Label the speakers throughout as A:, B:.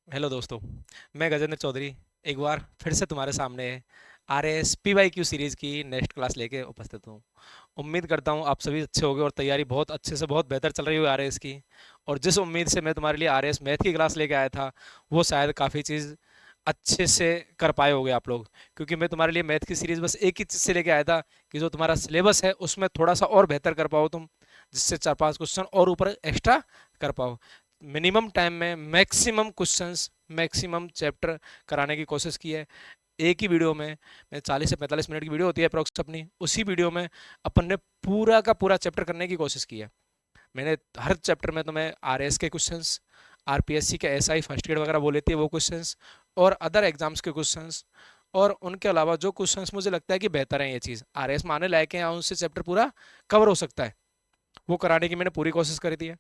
A: Hello दोस्तों। मैं गजेंद्र चौधरी एक बार फिर से तुम्हारे सामने R S P Y Q series की नेक्स्ट क्लास लेके उपस्थित हूँ। उम्मीद करता हूँ आप सभी अच्छे होंगे और तैयारी बहुत अच्छे से बहुत बेहतर चल रही होगी आर एस की। और जिस उम्मीद से मैं तुम्हारे लिए आर एस मैथ की क्लास लेके आया था वो शायद काफ़ी चीज़ अच्छे से कर पाए होगे आप लोग। क्योंकि मैं तुम्हारे लिए मैथ की सीरीज़ बस एक ही चीज़ से लेके आया था कि जो तुम्हारा सिलेबस है उसमें थोड़ा सा और बेहतर कर पाओ तुम, जिससे 4-5 क्वेश्चन और ऊपर एक्स्ट्रा कर पाओ। मिनिमम टाइम में मैक्सिमम क्वेश्चंस मैक्सिमम चैप्टर कराने की कोशिश की है एक ही वीडियो में। मैं 40 से 45 मिनट की वीडियो होती है अप्रोक्स अपनी, उसी वीडियो में अपन ने पूरा का पूरा चैप्टर करने की कोशिश की है। मैंने हर चैप्टर में तुम्हें आर एस के questions, R P S C के एस आई फर्स्ट एड वगैरह वो लेती है वो क्वेश्चंस, और अदर एग्जाम्स के क्वेश्चंस, और उनके अलावा जो क्वेश्चंस मुझे लगता है कि बेहतर है ये चीज़ आर एस माने लायक है या उनसे चैप्टर पूरा कवर हो सकता है, वो कराने की मैंने पूरी कोशिश करी थी है।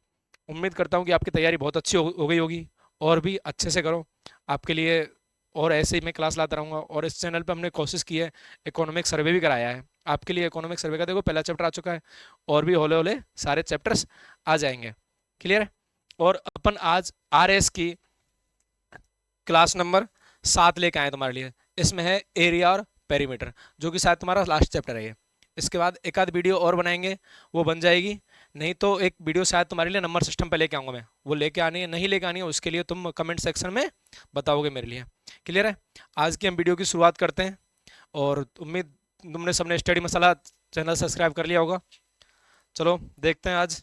A: उम्मीद करता हूँ कि आपकी तैयारी बहुत अच्छी हो गई होगी, और भी अच्छे से करो आपके लिए। और ऐसे ही मैं क्लास लाता रहूँगा। और इस चैनल पे हमने कोशिश की है, इकोनॉमिक सर्वे भी कराया है आपके लिए। इकोनॉमिक सर्वे का देखो पहला चैप्टर आ चुका है, और भी हौले हौले सारे चैप्टर्स आ जाएंगे। क्लियर है। और अपन आज आर एस की क्लास नंबर 7 लेके आए तुम्हारे लिए। इसमें है एरिया और पेरीमीटर, जो कि शायद तुम्हारा लास्ट चैप्टर है ये। इसके बाद एक आध वीडियो और बनाएंगे, वो बन जाएगी। नहीं तो एक वीडियो शायद तुम्हारे लिए नंबर सिस्टम पे लेके आऊंगा मैं, वो लेके आनी है नहीं लेके आनी है उसके लिए तुम कमेंट सेक्शन में बताओगे मेरे लिए। क्लियर है। आज की हम वीडियो की शुरुआत करते हैं। और उम्मीद तुमने सबने स्टडी मसाला चैनल सब्सक्राइब कर लिया होगा। चलो देखते हैं, आज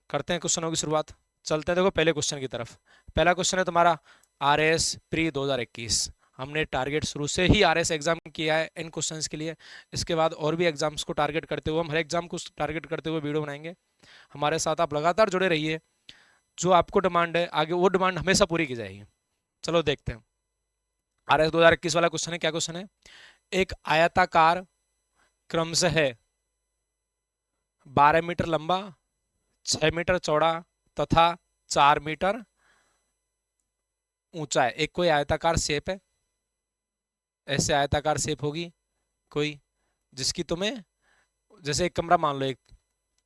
A: करते हैं क्वेश्चनों की शुरुआत। चलते हैं देखो पहले क्वेश्चन की तरफ। पहला क्वेश्चन है तुम्हारा आर एस प्री 2021। हमने टारगेट शुरू से ही आर एस एग्जाम किया है इन क्वेश्चंस के लिए। इसके बाद और भी एग्जाम्स को टारगेट करते हुए हम हर एग्जाम को टारगेट करते हुए वीडियो बनाएंगे। हमारे साथ आप लगातार जुड़े रहिए। जो आपको डिमांड है आगे वो डिमांड हमेशा पूरी की जाएगी। चलो देखते हैं। आर एस 2021 वाला क्वेश्चन है। क्या क्वेश्चन है? एक आयताकार क्रमशः 12 मीटर लंबा, 6 मीटर चौड़ा तथा 4 मीटर ऊंचा है। एक कोई आयताकार शेप है, ऐसे आयताकार शेप होगी कोई, जिसकी तुम्हें, जैसे एक कमरा मान लो एक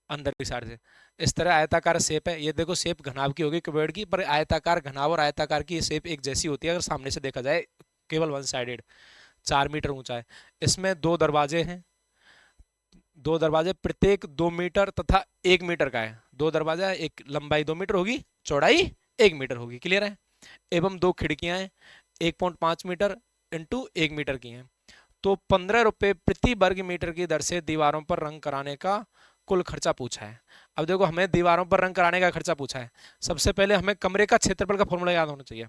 A: अंदर की साइड से, इस तरह आयताकार शेप है। ये देखो शेप घनाभ की होगी क्यूबॉइड की, पर आयताकार घनाभ और आयताकार की शेप एक जैसी होती है अगर सामने से देखा जाए, केवल वन साइडेड। 4 मीटर ऊंचा है। इसमें दो दरवाजे हैं। दो दरवाजे प्रत्येक 2 मीटर तथा 1 मीटर का है। दो दरवाजा है, एक लंबाई 2 मीटर होगी, चौड़ाई 1 मीटर होगी। क्लियर है। एवं दो खिड़कियां हैं, 1.5 मीटर इंटू 1 मीटर की हैं। तो 15 रुपये प्रति वर्ग मीटर की दर से दीवारों पर रंग कराने का कुल खर्चा पूछा है। अब देखो हमें दीवारों पर रंग कराने का खर्चा पूछा है। सबसे पहले हमें कमरे का क्षेत्रफल का फॉर्मूला याद होना चाहिए।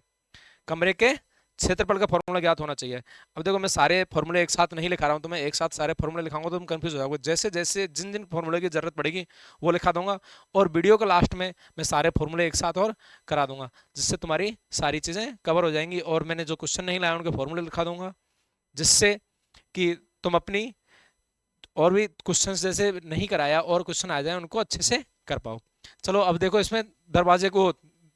A: कमरे के क्षेत्रफल का फॉर्मूला ज्ञात होना चाहिए। अब देखो मैं सारे फॉर्मूले एक साथ नहीं लिखा रहा हूँ, तो मैं एक साथ सारे फॉर्मूले लिखाऊंगा तो तुम कंफ्यूज हो जाओगे। जैसे जैसे जिन जिन फॉर्मूले की जरूरत पड़ेगी वो लिखा दूंगा, और वीडियो के लास्ट में मैं सारे फॉर्मूले एक साथ और करा दूंगा, जिससे तुम्हारी सारी चीज़ें कवर हो जाएंगी। और मैंने जो क्वेश्चन नहीं लाया उनके फॉर्मूले लिखा दूंगा, जिससे कि तुम अपनी और भी क्वेश्चन जैसे नहीं कराया और क्वेश्चन आ जाए उनको अच्छे से कर पाओ। चलो अब देखो इसमें दरवाजे को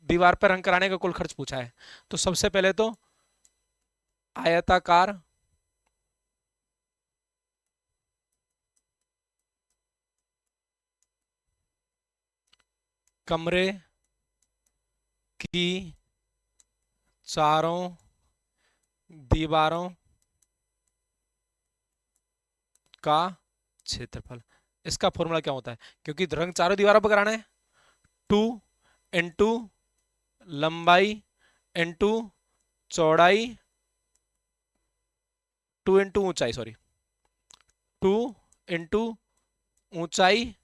A: दीवार पर रंग कराने का कुल खर्च पूछा है। तो सबसे पहले तो आयताकार कमरे की चारों दीवारों का क्षेत्रफल। इसका फॉर्मूला क्या होता है? क्योंकि रंग चारों दीवारों पर कराना है, 2 इंटू लंबाई इंटू चौड़ाई, 2 इंटू ऊंचाई, सॉरी, 2 इंटू ऊंचाई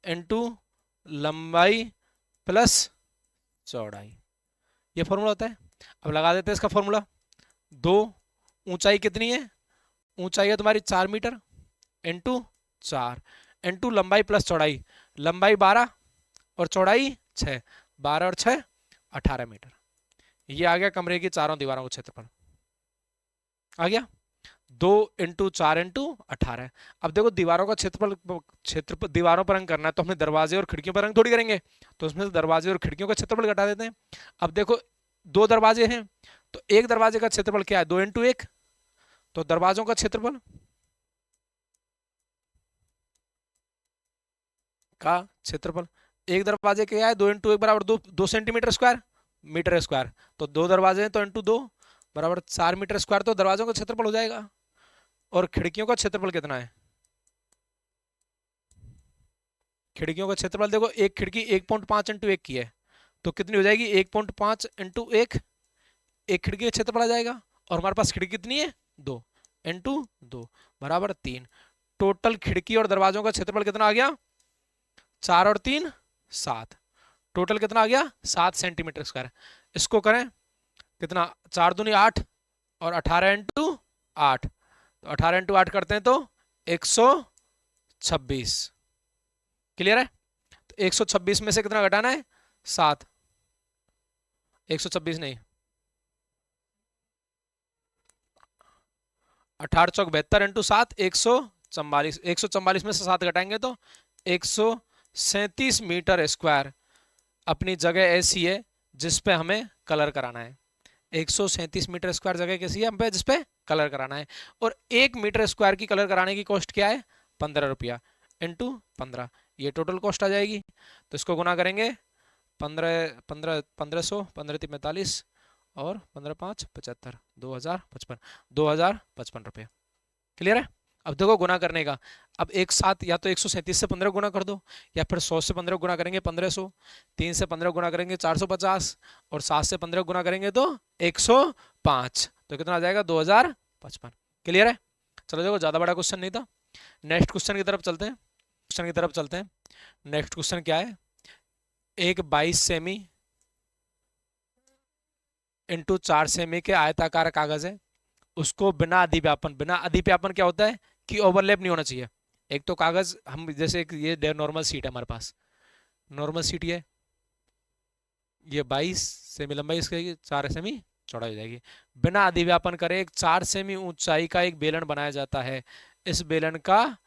A: इंटू लंबाई प्लस चौड़ाई। ये फॉर्मूला होता है। अब लगा देते हैं इसका फॉर्मूला। दो, ऊंचाई कितनी है? ऊंचाई है तुम्हारी 4 मीटर इंटू 4 इंटू लंबाई प्लस चौड़ाई। लंबाई 12 और चौड़ाई 6, 12 और 6 18 मीटर। ये आ गया कमरे की चारों दीवारों का क्षेत्रफल। आ गया 2 इंटू 4 इंटू 18। अब देखो दीवारों का क्षेत्रफल दीवारों पर रंग करना है, तो हमें दरवाजे और खिड़कियों पर रंग थोड़ी करेंगे, तो उसमें से दरवाजे और खिड़कियों का क्षेत्रफल घटा देते हैं। अब देखो दो दरवाजे हैं, तो एक दरवाजे का क्षेत्रफल क्या है? 2 इंटू 1। तो दरवाजों का क्षेत्रफल का क्षेत्रफल, एक दरवाजे के क्या है? 2 इंटू 1 बराबर 2 2 सेंटीमीटर स्क्वायर। Metre square. तो 2 दरवाजे हैं तो इंटू 2 बराबर 4 मीटर स्क्वायर, तो दरवाजों का क्षेत्रफल हो जाएगा। और खिड़कियों का क्षेत्रफल कितना है? खिड़कियों का क्षेत्रफल देखो, एक खिड़की 1.5 इंटू 1 की है, तो कितनी हो जाएगी? 1.5 इंटू 1, एक खिड़की का क्षेत्रफल आ जाएगा। और हमारे पास खिड़की कितनी है? 2 इंटू 2 बराबर 3। टोटल खिड़की और दरवाजों का क्षेत्रफल कितना आ गया? 4 और 3 7। टोटल कितना आ गया? 7 सेंटीमीटर स्क्वायर। इसको करें कितना? 4 दूनी 8 और 18 इंटू 8, तो 18 इंटू 8 करते हैं तो 126। क्लियर है? तो 126 में से कितना घटाना है? 7। 126 नहीं, 18 चौक 72 इंटू 7 144। 144 में से 7 घटाएंगे तो 137 मीटर स्क्वायर अपनी जगह ऐसी है जिस पे हमें कलर कराना है। 137 मीटर स्क्वायर जगह कैसी है हम पे, जिस पे कलर कराना है। और 1 मीटर स्क्वायर की कलर कराने की कॉस्ट क्या है? 15 रुपया इंटू 15, ये टोटल कॉस्ट आ जाएगी। तो इसको गुना करेंगे 1500 15×3 45 और 15×5 = 75, 2055, 2055 रुपये। क्लियर है? अब देखो गुना करने का, अब एक साथ या तो 137 से 15 गुना कर दो, या फिर 100 से 15 गुना करेंगे 1500, 3 से 15 गुना करेंगे 450, और 7 से 15 गुना करेंगे तो 105। तो कितना आ जाएगा? 2055। क्लियर है? चलो देखो, ज्यादा बड़ा क्वेश्चन नहीं था। नेक्स्ट क्वेश्चन की तरफ चलते हैं। नेक्स्ट क्वेश्चन क्या है? एक 22 सेमी इंटू 4 सेमी के आयताकार कागज है, उसको बिना अधिव्यापन, बिना अधिव्यापन क्या होता है कि ओवरलैप नहीं होना चाहिए। एक तो कागज हम जैसे ये नॉर्मल सीट है हमारे पास, नॉर्मल सीट ये 22 सेमी लंबाई इसकी, 4 सेमी चौड़ाई हो जाएगी। बिना अधिव्यापन करे एक 4 सेमी ऊंचाई का एक बेलन बनाया जाता है। इस बेलन का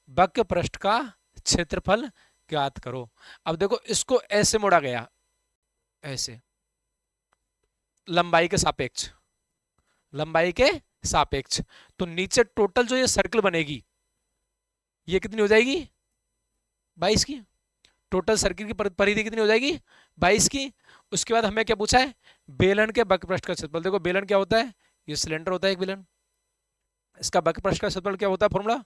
A: वक्र पृष्ठ का क्षेत्रफल ज्ञात करो। अब देखो, इसको ऐसे मोड़ा गया, ऐसे लंबाई के सापेक्ष, लंबाई के सापेक्ष। तो नीचे टोटल जो ये सर्कल बनेगी, ये कितनी हो जाएगी? 22 की। टोटल सर्किल की परिधि कितनी हो जाएगी? 22 की। उसके बाद हमें क्या पूछा है? बेलन के वक्र पृष्ठ का क्षेत्रफल। देखो बेलन क्या होता है? ये सिलेंडर होता है एक बेलन, इसका वक्र पृष्ठ का क्षेत्रफल क्या होता है? Formula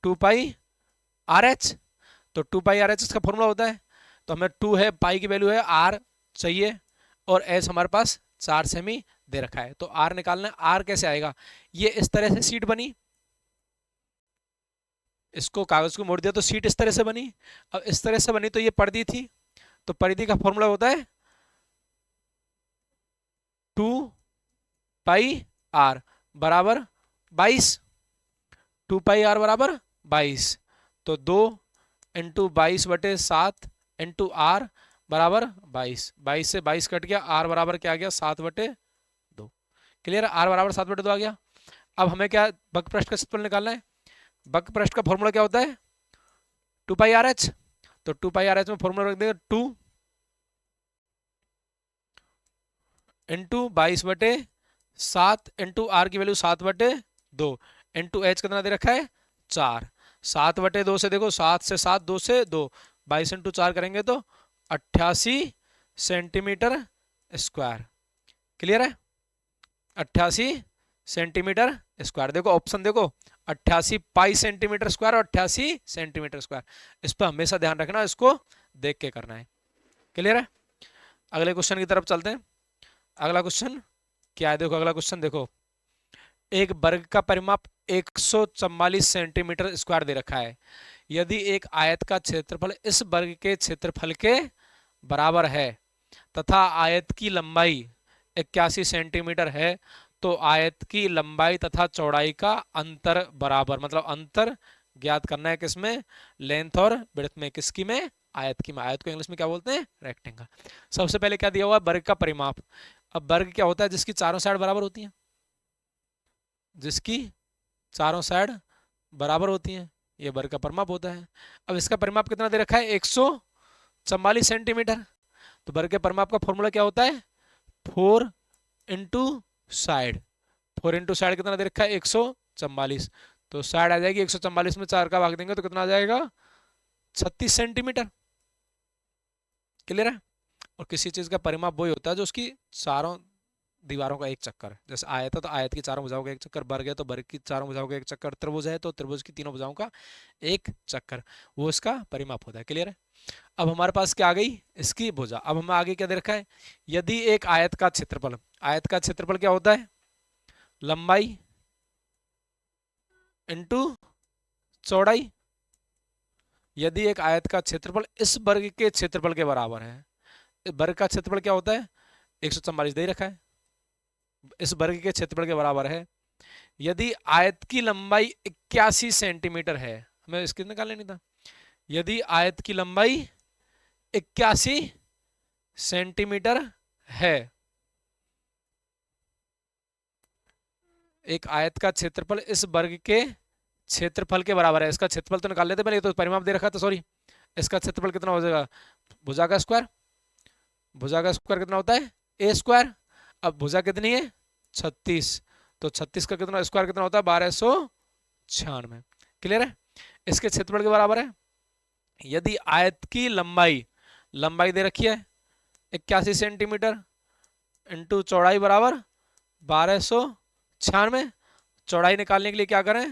A: 2πRh। तो 2πRh इसका फॉर्मूला होता है। तो हमें 2 है, पाई की वैल्यू है, R चाहिए, और एच हमारे पास 4 सेमी दे रखा है। तो R निकालना है। R कैसे आएगा? ये इस तरह से सीट बनी, इसको कागज को मोड़ दिया तो सीट इस तरह से बनी। अब इस तरह से बनी तो ये परिधि थी, तो परिधि का फॉर्मूला होता है 2πR बराबर 22। 2πR बराबर 22। तो 2 इंटू 22/7 इंटू R बराबर 22। 22 से 22 कट गया, R बराबर क्या आ गया? 7/2। क्लियर है? R बराबर 7/2 आ गया। अब हमें क्या वक्र पृष्ठ का क्षेत्रफल निकालना है। वक्र पृष्ठ का फॉर्मूला क्या होता है? 2πRh। तो 2πRh में फॉर्मूला रख देंगे 2 इंटू 22/7 इंटू R की वैल्यू 7/2 इंटू H कितना दे रखा है? 4। 7/2 से देखो, 7 से 7, 2 से 2, 22 इंटू 4 करेंगे तो 88 सेंटीमीटर स्क्वायर। क्लियर है? 88 सेंटीमीटर स्क्वायर। देखो ऑप्शन देखो, 88 पाई सेंटीमीटर स्क्वायर और 88 सेंटीमीटर स्क्वायर। इस पर हमेशा ध्यान रखना, इसको देख के करना है। क्लियर है? अगले क्वेश्चन की तरफ चलते हैं। अगला क्वेश्चन क्या है? देखो अगला क्वेश्चन देखो, एक वर्ग का परिमाप 144 सेंटीमीटर स्क्वायर दे रखा है। यदि एक आयत का क्षेत्रफल इस वर्ग के क्षेत्रफल के बराबर है तथा आयत की लंबाई 81 सेंटीमीटर है, तो आयत की लंबाई तथा चौड़ाई का अंतर बराबर, मतलब अंतर ज्ञात करना है किसमें? लेंथ और विड्थ में। किसकी में? आयत की में। आयत को इंग्लिश में क्या बोलते हैं? रेक्टेंगल। सबसे पहले क्या दिया हुआ है? वर्ग का परिमाप। अब वर्ग क्या होता है? जिसकी चारों साइड बराबर होती हैं, जिसकी चारों साइड बराबर होती हैं, ये वर्ग का परिमाप होता है। अब इसका परिमाप कितना दे रखा है? 144 सेंटीमीटर। तो वर्ग के परिमाप का फॉर्मूला क्या होता है? 4 इंटू साइड। 4 इंटू साइड कितना दे रखा है? 144। तो साइड आ जाएगी 144 में 4 का भाग देंगे तो कितना आ जाएगा? 36 सेंटीमीटर। क्लियर है? और किसी चीज का परिमाप वही होता है जो उसकी चारों दीवारों का एक चक्कर, जैसे आयत है तो आयत की चारों भुजाओं का एक चक्कर, वर्ग है तो वर्ग की चारों भुजाओं का एक चक्कर, त्रिभुज है तो त्रिभुज की तीनों भुजाओं का एक चक्कर, वो इसका परिमाप होता है। क्लियर है? अब हमारे पास क्या आ गई, इसकी भुजा। अब हमें आगे क्या दे रखा है, यदि एक आयत का क्षेत्रफल, आयत का क्षेत्रफल क्या होता है, लंबाई इंटू चौड़ाई, यदि एक आयत का क्षेत्रफल इस वर्ग के क्षेत्रफल के बराबर है, वर्ग का क्षेत्रफल क्या होता है 144 दे रखा है, इस वर्ग के क्षेत्रफल के बराबर है, यदि आयत की लंबाई 81 सेंटीमीटर है, हमें इसकी निकाल लेनी था, यदि आयत की लंबाई 81 सेंटीमीटर है, एक आयत का क्षेत्रफल इस वर्ग के क्षेत्रफल के बराबर है, इसका क्षेत्रफल तो निकाल लेते पहले, ये तो परिमाप दे रखा था सॉरी, इसका क्षेत्रफल कितना हो जाएगा, भुजा का स्क्वायर, भुजा का स्क्वायर कितना होता है ए स्क्वायर, अब भुजा कितनी है 36, तो 36 का कितना स्क्वायर कितना होता है 1296। क्लियर है? इसके क्षेत्रफल के बराबर है, यदि आयत की लंबाई, लंबाई दे रखी है 81 सेंटीमीटर इंटू चौड़ाई बराबर 1296, चौड़ाई निकालने के लिए क्या करें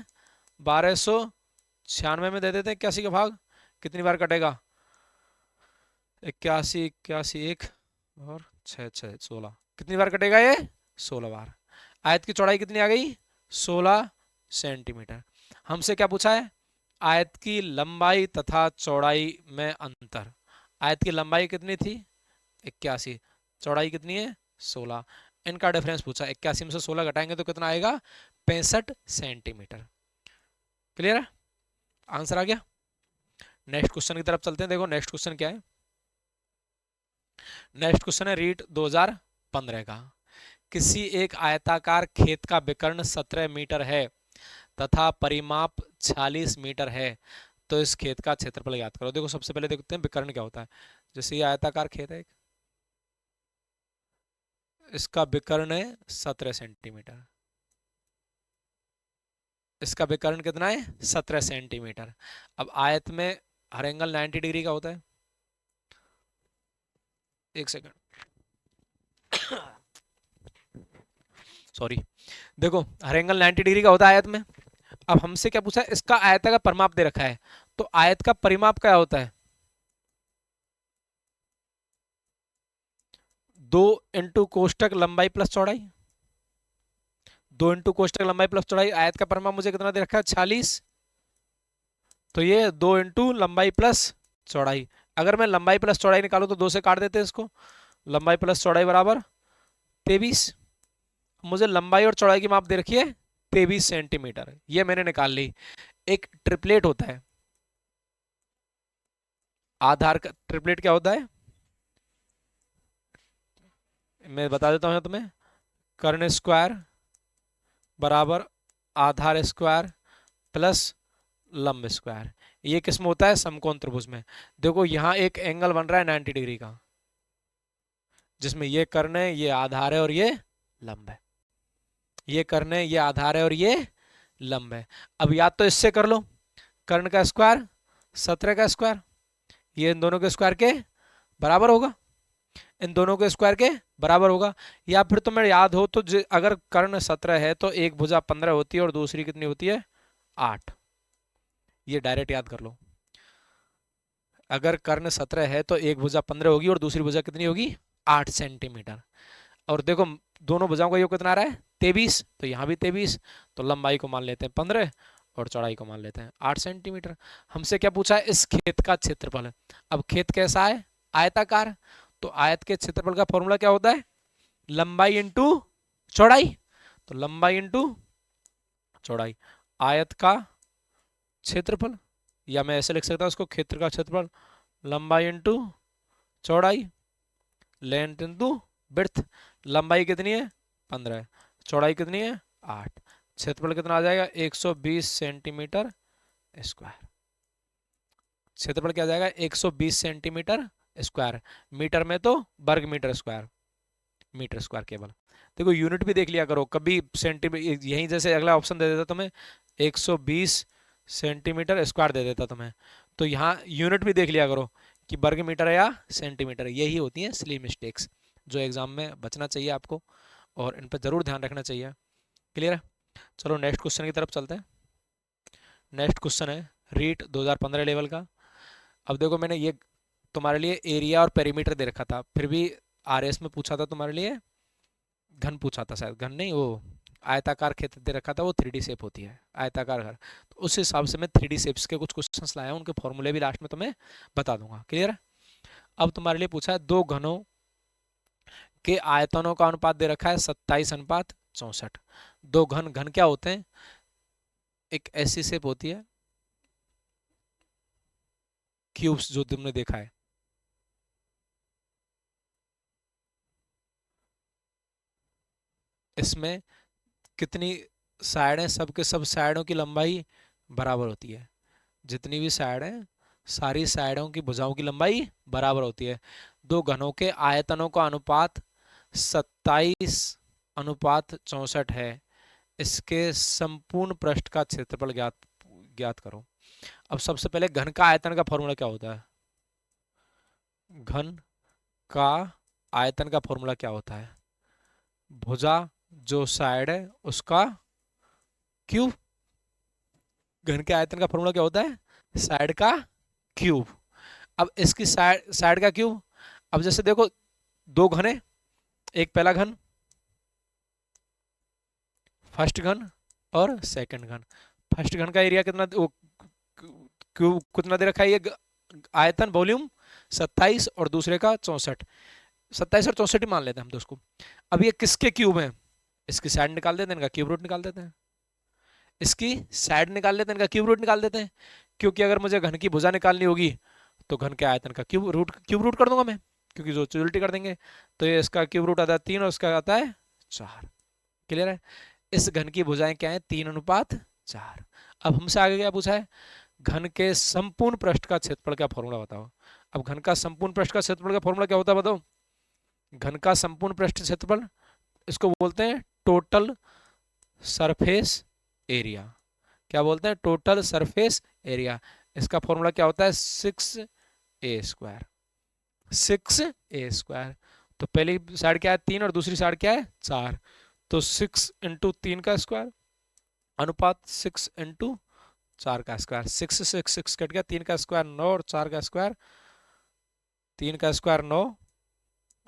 A: 1296 में दे देते हैं 81 का भाग, कितनी बार कटेगा 81 81 एक और 6 6 16, कितनी बार कटेगा ये 16 बार। आयत की चौड़ाई कितनी आ गई 16 सेंटीमीटर। हमसे क्या पूछा है, आयत की लंबाई तथा चौड़ाई में अंतर, आयत की लंबाई कितनी थी 81, चौड़ाई कितनी है 16, इनका डिफरेंस पूछा, 81 में से 16 घटाएंगे तो कितना आएगा 65 सेंटीमीटर। क्लियर है? आंसर आ गया। नेक्स्ट क्वेश्चन की तरफ चलते हैं। देखो नेक्स्ट क्वेश्चन क्या है, नेक्स्ट क्वेश्चन है रीट 2015 का, किसी एक आयताकार खेत का विकर्ण 17 मीटर है तथा परिमाप 46 मीटर है, तो इस खेत का क्षेत्रफल ज्ञात करो। देखो सबसे पहले देखते हैं विकर्ण क्या होता है, जैसे ये आयताकार खेत है, इसका विकर्ण है 17 सेंटीमीटर, इसका विकर्ण कितना है 17 सेंटीमीटर। अब आयत में हर एंगल 90 डिग्री का होता है, एक सेकंड सॉरी, देखो हर एंगल 90 डिग्री का होता है आयत में। अब हमसे क्या पूछा है, इसका आयत का परिमाप दे रखा है, तो आयत का परिमाप क्या होता है 2 इंटू कोष्टक लंबाई प्लस चौड़ाई, 2 इंटू कोष्टक लंबाई प्लस चौड़ाई, आयत का परिमाप मुझे कितना दे रखा है 46, तो ये 2 इंटू लंबाई प्लस चौड़ाई, अगर मैं लंबाई प्लस चौड़ाई निकालू तो 2 से काट देते हैं इसको, लंबाई प्लस चौड़ाई बराबर 23, मुझे लंबाई और चौड़ाई की माप दे रखी है 23 सेंटीमीटर, ये मैंने निकाल ली। एक ट्रिपलेट होता है, आधार का ट्रिपलेट क्या होता है मैं बता देता हूं तुम्हें, कर्ण स्क्वायर बराबर आधार स्क्वायर प्लस लंब स्क्वायर, ये किस में होता है समकोण त्रिभुज में। देखो यहां एक एंगल बन रहा है 90 डिग्री का, जिसमें ये कर्ण है, ये आधार है और ये लंब है, ये कर्ण है, ये आधार है और ये लंब है। अब या तो इससे कर लो कर्ण का स्क्वायर 17 का स्क्वायर, ये इन दोनों के स्क्वायर के बराबर होगा, इन दोनों के स्क्वायर के बराबर होगा, या फिर तुम्हें याद हो तो अगर कर्ण 17 है तो एक भुजा 15 होती है और दूसरी कितनी होती है 8, ये डायरेक्ट याद कर लो, अगर कर्ण 17 है तो एक भुजा 15 होगी और दूसरी भुजा कितनी होगी 8 सेंटीमीटर। और देखो दोनों भुजाओं का योग कितना आ रहा है 23, तो यहाँ भी 23, तो लंबाई को मान लेते हैं 15 और चौड़ाई को मान लेते हैं 8 सेंटीमीटर। हमसे क्या पूछा है, इस खेत का क्षेत्रफल है। अब खेत कैसा है आयताकार, तो आयत के क्षेत्रफल का फॉर्मूला क्या होता है लंबाई इंटू चौड़ाई, तो लंबाई इंटू चौड़ाई, आयत का क्षेत्रफल, या मैं ऐसे लिख सकता हूं उसको क्षेत्र का क्षेत्रफल, लंबाई इंटू चौड़ाई, लेंथ इंटू विड्थ, लंबाई कितनी है 15, चौड़ाई कितनी है 8, क्षेत्रफल कितना आ जाएगा 120 सेंटीमीटर स्क्वायर, क्षेत्रफल क्या आ जाएगा 120 सेंटीमीटर स्क्वायर, मीटर में तो वर्ग मीटर स्क्वायर, मीटर स्क्वायर केवल। देखो यूनिट भी देख लिया करो कभी, सेंटीमीटर यहीं जैसे अगला ऑप्शन दे देता तुम्हें 120 सेंटीमीटर स्क्वायर दे देता तुम्हें, तो यहाँ यूनिट भी देख लिया करो कि वर्ग मीटर है या सेंटीमीटर है। यही होती हैं सिली मिस्टेक्स जो एग्जाम में बचना चाहिए आपको, और इन पर जरूर ध्यान रखना चाहिए। क्लियर है? चलो नेक्स्ट क्वेश्चन की तरफ चलते हैं। नेक्स्ट क्वेश्चन है रीट 2015 लेवल का। अब देखो मैंने ये तुम्हारे लिए एरिया और पेरीमीटर दे रखा था, फिर भी आरएस में पूछा था तुम्हारे लिए घन पूछा था, शायद घन नहीं, वो आयताकार क्षेत्र दे रखा था, वो 3D शेप होती है आयताकार घर। तो उस हिसाब से मैं 3D शेप्स के कुछ क्वेश्चंस लाया हूं, उनके फॉर्मूले भी लास्ट में तुम्हें बता दूंगा। क्लियर है? अब तुम्हारे लिए पूछा है दो घनों के आयतनों का अनुपात दे रखा है 27:64। दो घन, घन क्या होते हैं? एक ऐसी शेप होती है क्यूब्स जो तुमने देखा है, इसमें कितनी साइड है, सबके सब साइडों की लंबाई बराबर होती है। जितनी भी साइड है सारी साइडों की भुजाओं की लंबाई बराबर होती है। दो घनों के आयतनों का अनुपात 27:64 है। इसके संपूर्ण पृष्ठ का क्षेत्रफल ज्ञात ज्ञात करो। अब सबसे पहले घन का आयतन का फॉर्मूला क्या होता है? घन का आयतन का फॉर्मूला क्या होता है? भुजा जो साइड है उसका क्यूब। घन के आयतन का फॉर्मूला क्या होता है? साइड का क्यूब। अब इसकी साइड साइड का क्यूब। अब जैसे देखो दो घन है, एक पहला घन, फर्स्ट घन और सेकंड घन। फर्स्ट घन का एरिया कितना, क्यूब कितना दे रखा है, ये आयतन वॉल्यूम 27 और दूसरे का 64। 27 और 64 ही मान लेते हैं हम तो उसको। अब ये किसके क्यूब हैं? इसकी साइड निकाल देते हैं, इनका क्यूब रूट निकाल देते हैं। इसकी साइड निकाल लेते हैं, इनका क्यूब रूट निकाल देते हैं। क्योंकि अगर मुझे घन की भुजा निकालनी होगी तो घन के आयतन का क्यूब रूट कर दूंगा मैं, क्योंकि जो उल्टी कर देंगे। तो ये इसका क्यूब रूट आता है 3 और इसका आता है 4। क्लियर है? इस घन की भुजाएं क्या है? 3:4। अब हमसे आगे क्या पूछा है? घन के संपूर्ण पृष्ठ का क्षेत्रफल का फॉर्मूला बताओ। अब घन का संपूर्ण पृष्ठ का क्षेत्रफल का फॉर्मूला क्या होता है बताओ? घन का संपूर्ण पृष्ठ क्षेत्रफल, इसको बोलते हैं टोटल सरफेस एरिया। क्या बोलते हैं? Total surface area. इसका फॉर्मूला क्या होता है? 6a²। 6a²। तो पहली साइड क्या है? 3 और दूसरी साइड क्या है? 4। तो 6 इंटू 3 का स्क्वायर अनुपात 6 इंटू 4 का स्क्वायर। 6 कट गया, 3 का स्क्वायर 9 और 4 का स्क्वायर, 3 का स्क्वायर 9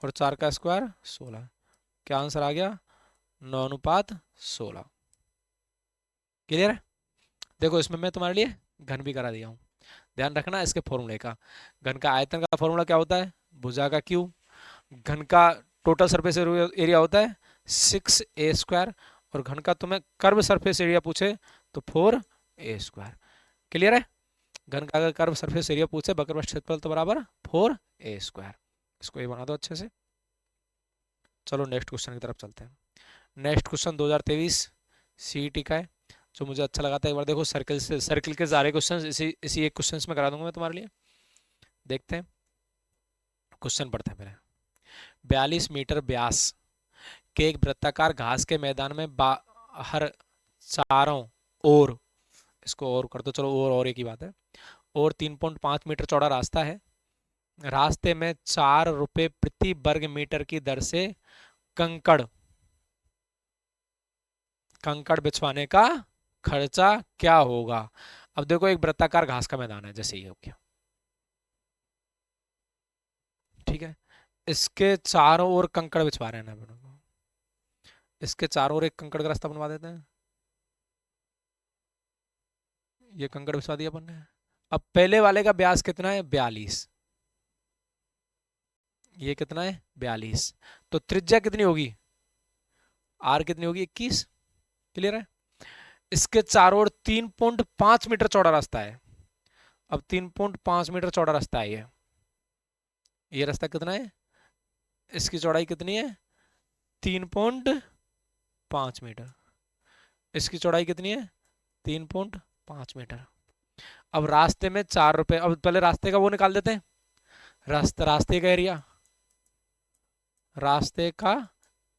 A: और 4 का स्क्वायर 16। क्या आंसर आ गया? 9:16। क्लियर है? देखो इसमें मैं तुम्हारे लिए घन भी करा दिया हूँ, ध्यान रखना इसके फॉर्मूले का। घन का आयतन का फॉर्मूला क्या होता है? भुजा का क्यूब। घन का टोटल सरफेस एरिया होता है 6a²। और घन का तुम्हें कर्व सरफेस एरिया पूछे तो 4a²। क्लियर है? घन का अगर कर्व सरफेस एरिया पूछे वक्रपृष्ठ क्षेत्रफल तो बराबर 4a²। इसको ये बना दो अच्छे से। चलो नेक्स्ट क्वेश्चन की तरफ चलते हैं। नेक्स्ट क्वेश्चन 2023 सीईटी का है, जो मुझे अच्छा लगा था। एक बार देखो सर्किल के सारे क्वेश्चन इसी एक क्वेश्चन में करा दूंगा मैं तुम्हारे लिए। देखते हैं, क्वेश्चन पढ़ते हैं पहले। 42 मीटर व्यास के एक वृत्ताकार घास के मैदान में बाहर चारों ओर, इसको और कर दो, चलो और एक ही बात है, और 3.5 मीटर चौड़ा रास्ता है। रास्ते में 4 रुपए प्रति वर्ग मीटर की दर से कंकड़ बिछवाने का खर्चा क्या होगा? अब देखो एक वृत्ताकार घास का मैदान है, जैसे ये हो गया, ठीक है। इसके चारों ओर कंकड़ बिछवा रहे हैं ना, इसके चारों ओर एक कंकड़ का रास्ता बनवा देते हैं। ये कंकड़ बिछवा दिया अपन ने। अब पहले वाले का व्यास कितना है? 42। ये कितना है? 42। तो त्रिज्या कितनी होगी? आर कितनी होगी? 21। क्लियर है? इसके चारों ओर 3.5 मीटर चौड़ा रास्ता है। अब 3.5 मीटर चौड़ा रास्ता है ये रास्ता कितना है? इसकी चौड़ाई कितनी है? 3.5 मीटर। इसकी चौड़ाई कितनी है? 3.5 मीटर। अब रास्ते में 4 रुपए। अब पहले रास्ते का वो निकाल देते हैं, रास्ते का एरिया, रास्ते का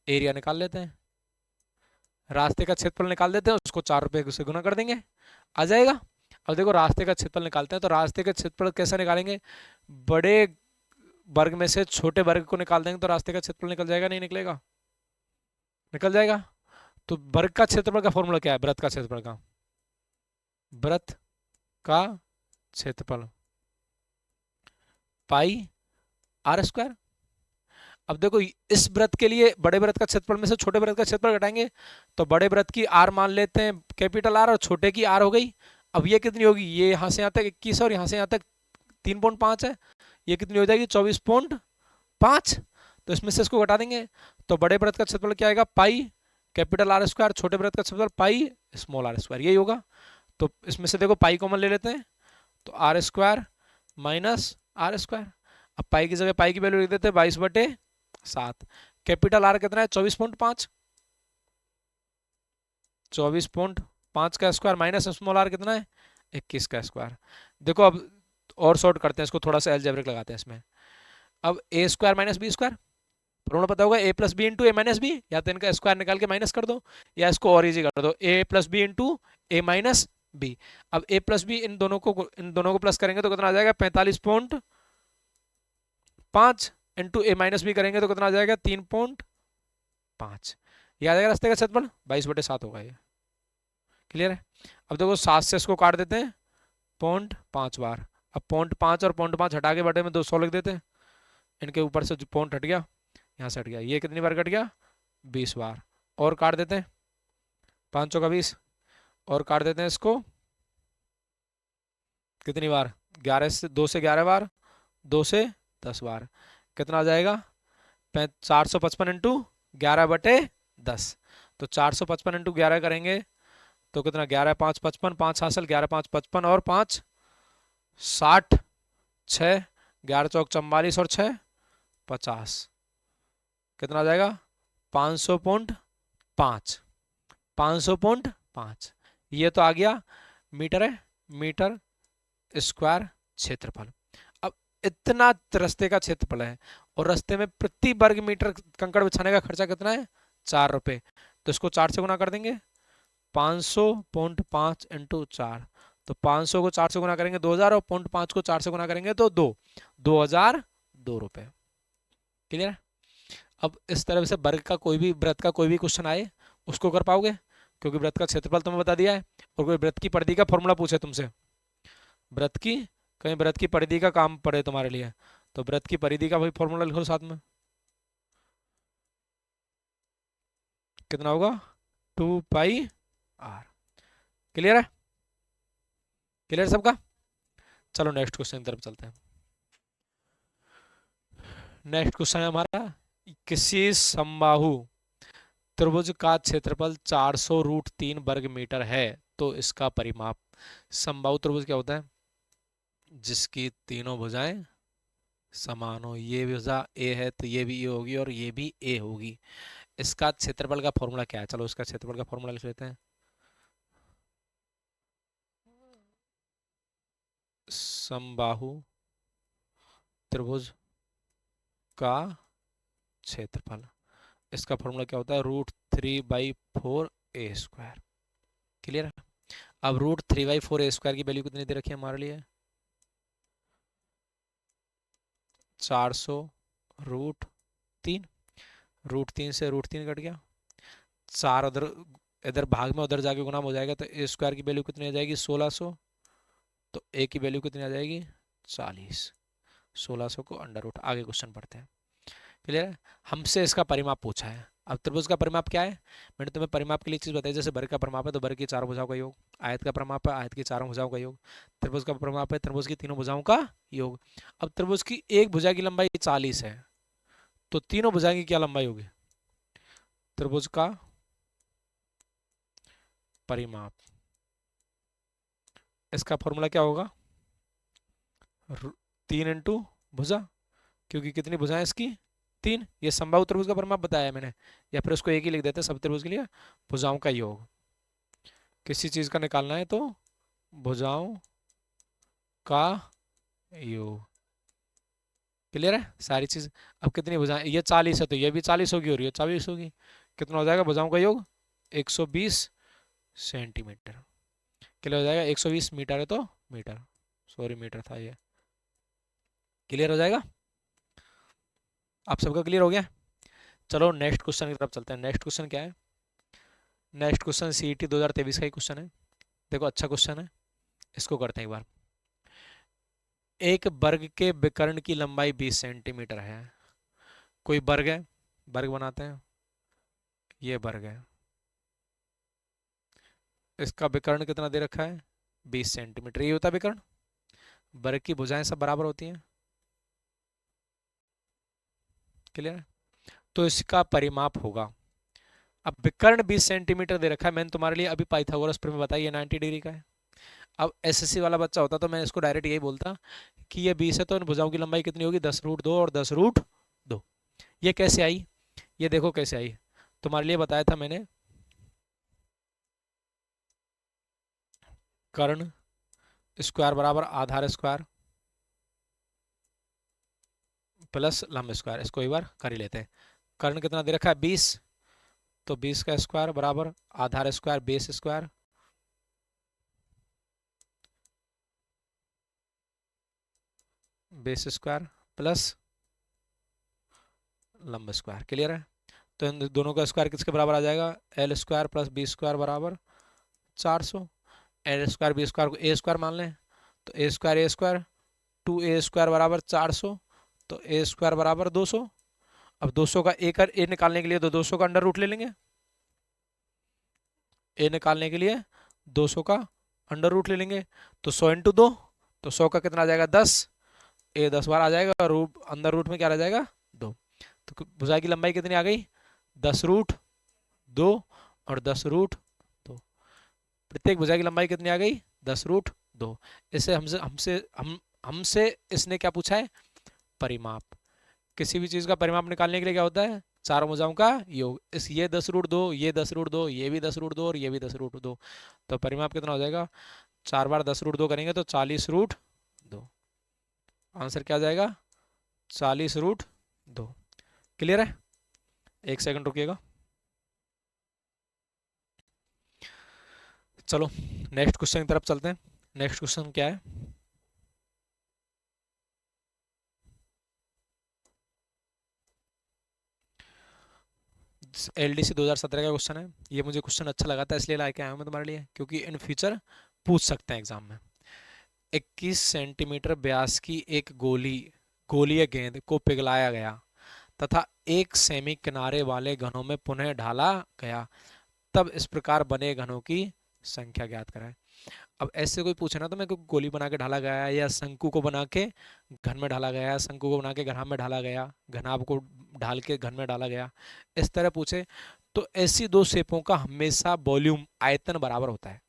A: एरिया निकाल लेते हैं। रास्ते का क्षेत्रफल निकाल देते हैं, उसको 4 रुपए से गुना कर देंगे, आ जाएगा। अब देखो रास्ते का क्षेत्रफल निकालते हैं, तो रास्ते का क्षेत्रफल कैसे निकालेंगे? बड़े वर्ग में से छोटे वर्ग को निकाल देंगे तो रास्ते का क्षेत्रफल निकल जाएगा, नहीं निकलेगा? निकल जाएगा। तो वर्ग का क्षेत्रफल का फॉर्मूला क्या है? वृत्त का क्षेत्रफल का, वृत्त का क्षेत्रफल पाई आर स्क्वायर। अब देखो इस वृत्त के लिए बड़े वृत्त का क्षेत्रफल में से छोटे वृत्त का क्षेत्रफल घटाएंगे, तो बड़े वृत्त की आर मान लेते हैं कैपिटल आर, और छोटे की आर हो गई। अब ये कितनी होगी? ये यहाँ से यहाँ तक 21 और यहाँ से यहाँ तक 3.5 है, ये कितनी हो जाएगी? 24.5। तो इसमें से इसको घटा देंगे, तो बड़े वृत्त का क्षेत्रफल क्या आएगा? पाई कैपिटल आर स्क्वायर, छोटे वृत्त का क्षेत्रफल पाई स्मॉल आर स्क्वायर, यही होगा। तो इसमें से देखो पाई कॉमन ले लेते हैं, तो r square minus r square. अब पाई की जगह पाई की वैल्यू लिख देते हैं 22/7। कैपिटल आर कितना है? 24.5, 24.5 का स्क्वायर माइनस स्मॉल आर कितना है? 21 का स्क्वायर। देखो अब और शॉर्ट करते हैं इसको, थोड़ा सा अलजेब्रिक लगाते हैं इसमें। अब A square minus B square formula पता होगा, A plus B into A minus B, या तो इनका स्क्वायर निकाल के माइनस कर दो, या इसको और इजी कर दो, ए plus B into A minus B. अब ए प्लस बी इन दोनों को प्लस करेंगे तो कितना आ जाएगा? 45.5 इंटू ए माइनस बी करेंगे तो कितना आ जाएगा? 3.5। ये आ जाएगा रास्ते का क्षेत्रफल 22/7 होगा ये। क्लियर है? अब देखो 7 से इसको काट देते हैं 0.5 बार। अब 0.5 और 0.5 हटा के बटे में 200 लिख देते हैं, इनके ऊपर से जो पॉइंट हट गया यहाँ से हट गया, ये कितनी बार कट गया? 20 बार। और काट देते हैं 500 का 20, और काट देते हैं इसको कितनी बार? 11 से 2 से 11 बार, 2 से 10 बार। कितना आ जाएगा? 455 इंटू 11/10। तो 455 इंटू 11 करेंगे तो कितना? 11 5 55, 5 हासिल, 11 5 55 और 5 60, 6 11 चौक 44 और 6 50। कितना आ जाएगा? 500.5, 500.5। ये तो आ गया मीटर है, मीटर स्क्वायर क्षेत्रफल। अब इतना रास्ते का क्षेत्रफल है, और रास्ते में प्रति वर्ग मीटर कंकड़ बिछाने का खर्चा कितना है? 4 रुपए। तो इसको 4 से गुना कर देंगे, 500.5 इंटू 4, तो 500 को 4 से गुना करेंगे 2000, और 0.5 को 4 से गुना करेंगे तो 2002 रुपए। क्लियर है? अब इस तरह से वर्ग का कोई भी, वृत्त का कोई भी क्वेश्चन आए उसको कर पाओगे, क्योंकि वृत्त का क्षेत्रफल तुम्हें बता दिया है, और कोई वृत्त की परिधि का फॉर्मूला पूछे तुमसे, वृत्त की, कहीं वृत्त की परिधि का काम पड़े तुम्हारे लिए, तो वृत्त की परिधि का भाई फॉर्मूला लिखो साथ में। कितना होगा? 2πr। क्लियर है? क्लियर सबका? चलो नेक्स्ट क्वेश्चन की तरफ चलते हैं। नेक्स्ट क्वेश्चन है हमारा, किसी समबाहु त्रिभुज का क्षेत्रफल 400√3 वर्ग मीटर है, तो इसका परिमाप। समबाहु त्रिभुज क्या होता है? जिसकी तीनों भुजाएं समान हो। ये भुजा ए है तो ये भी ए होगी, और ये भी ए होगी। इसका क्षेत्रफल का फॉर्मूला क्या है? चलो इसका क्षेत्रफल का फॉर्मूला लिख लेते हैं। समबाहु त्रिभुज का क्षेत्रफल, इसका फॉर्मूला क्या होता है? √3/4a²। क्लियर है? अब √3/4a² की वैल्यू कितनी दे रखी है हमारे लिए? 400√3, √3 से √3 कट गया, 4 उधर इधर भाग में उधर जाके गुना हो जाएगा, तो a² की वैल्यू कितनी आ जाएगी? 1600। तो a की वैल्यू कितनी आ जाएगी? 40। 1600 को अंडर रूट। आगे क्वेश्चन पढ़ते हैं। क्लियर है? हमसे इसका परिमाप पूछा है। अब त्रिभुज का परिमाप क्या है? मैंने तुम्हें परिमाप के लिए चीज बताई, जैसे वर्ग का परिमाप है तो वर्ग की चारों भुजाओं का योग, आयत का परिमाप है आयत की चारों भुजाओं का योग, त्रिभुज का परिमाप है त्रिभुज की तीनों भुजाओं का योग। अब त्रिभुज की एक भुजा की लंबाई 40 है, तो तीनों भुजाएं की क्या लंबाई होगी? त्रिभुज का परिमाप, इसका फॉर्मूला क्या होगा? 3 इंटू भुजा, क्योंकि कितनी भुजाएं इसकी? 3। ये समबाहु त्रिभुज का परिमाप बताया मैंने, या फिर उसको एक ही लिख देते हैं सब त्रिभुज के लिए, भुजाओं का योग। किसी चीज का निकालना है तो भुजाओं का योग। क्लियर है? सारी चीज। अब कितनी भुजाएं? ये 40 है तो ये भी 40 होगी, और ये 40 होगी। कितना हो जाएगा भुजाओं का योग? 120 सेंटीमीटर। क्लियर हो जाएगा। 120 मीटर है तो मीटर, सॉरी मीटर था ये। क्लियर हो जाएगा, आप सबका क्लियर हो गया। चलो नेक्स्ट क्वेश्चन की तरफ चलते हैं। नेक्स्ट क्वेश्चन क्या है? नेक्स्ट क्वेश्चन सीईटी 2023 का ही क्वेश्चन है। देखो अच्छा क्वेश्चन है, इसको करते हैं एक बार। एक वर्ग के विकर्ण की लंबाई 20 सेंटीमीटर है। कोई वर्ग है, वर्ग बनाते हैं, ये वर्ग है, इसका विकर्ण कितना दे रखा है? 20 सेंटीमीटर। ये होता है विकर्ण। वर्ग की भुजाएं सब बराबर होती हैं। क्लियर? तो इसका परिमाप होगा। अब विकर्ण 20 सेंटीमीटर दे रखा है, मैंने तुम्हारे लिए अभी पाइथागोरस प्रमेय बताई है, 90 डिग्री का है। अब एसएससी वाला बच्चा होता तो मैं इसको डायरेक्ट यही बोलता कि ये 20 है तो इन भुजाओं की लंबाई कितनी होगी? 10√2 और 10√2। ये कैसे आई? ये देखो कैसे आई, तुम्हारे लिए बताया था मैंने। कर्ण स्क्वायर बराबर आधार स्क्वायर प्लस लंब स्क्वायर। इसको एक बार कर ही लेते हैं। कर्ण कितना दे रखा है? 20, तो 20 का स्क्वायर बराबर आधार square base square base square plus लंब स्क्वायर। क्लियर है? तो इन दोनों का स्क्वायर किसके बराबर आ जाएगा? L square plus b square बराबर 400। एल स्क्वायर बी स्क्वायर को ए स्क्वायर मान लें, तो ए स्क्वायर 2a स्क्वायर बराबर 400, तो ए स्क्वायर बराबर 200। अब 200 का ए निकालने के लिए तो 200 का अंडर रूट ले लेंगे। ए निकालने के लिए 200 का अंडर रूट ले लेंगे, तो 100 इंटू 2, तो 100 का कितना आ जाएगा? 10। ए 10 बार आ जाएगा, रूट अंदर रूट में क्या रह जाएगा? 2। तो भुजा की लंबाई कितनी आ गई? 10√2 और 10√2। प्रत्येक भुजा की लंबाई कितनी आ गई? 10√2। इससे हमसे हमसे हम हमसे इसने क्या पूछा है? परिमाप। किसी भी चीज का परिमाप निकालने के लिए क्या होता है? चारों भुजाओं का योग। इस ये 10√2, ये 10√2, ये भी 10√2 और ये भी 10√2। तो परिमाप कितना हो जाएगा? 4 बार 10√2 करेंगे तो 40√2। आंसर क्या आ जाएगा? 40√2। क्लियर है? एक सेकंड रुकिएगा। चलो नेक्स्ट क्वेश्चन की तरफ चलते हैं। नेक्स्ट क्वेश्चन क्या है? एलडीसी 2017 का क्वेश्चन है। ये मुझे क्वेश्चन अच्छा लगा था इसलिए लाके आया हूं मैं तुम्हारे लिए, क्योंकि इन फ्यूचर पूछ सकते हैं एग्जाम में। 21 सेंटीमीटर व्यास की एक गोलीय गेंद को पिघलाया गया तथा 1 सेमी किनारे वाले घनों में पुनः ढाला गया, तब इस प्रकार बने घनों की संख्या ज्ञात करें। अब ऐसे कोई पूछे ना तो मैं गोली बना के ढाला गया, या शंकु को बना के घन में ढाला गया, शंकु को बना के घनाभ में ढाला गया, घनाभ को ढाल के घन में डाला गया, इस तरह पूछे तो ऐसी दो शेपों का हमेशा वॉल्यूम आयतन बराबर होता है।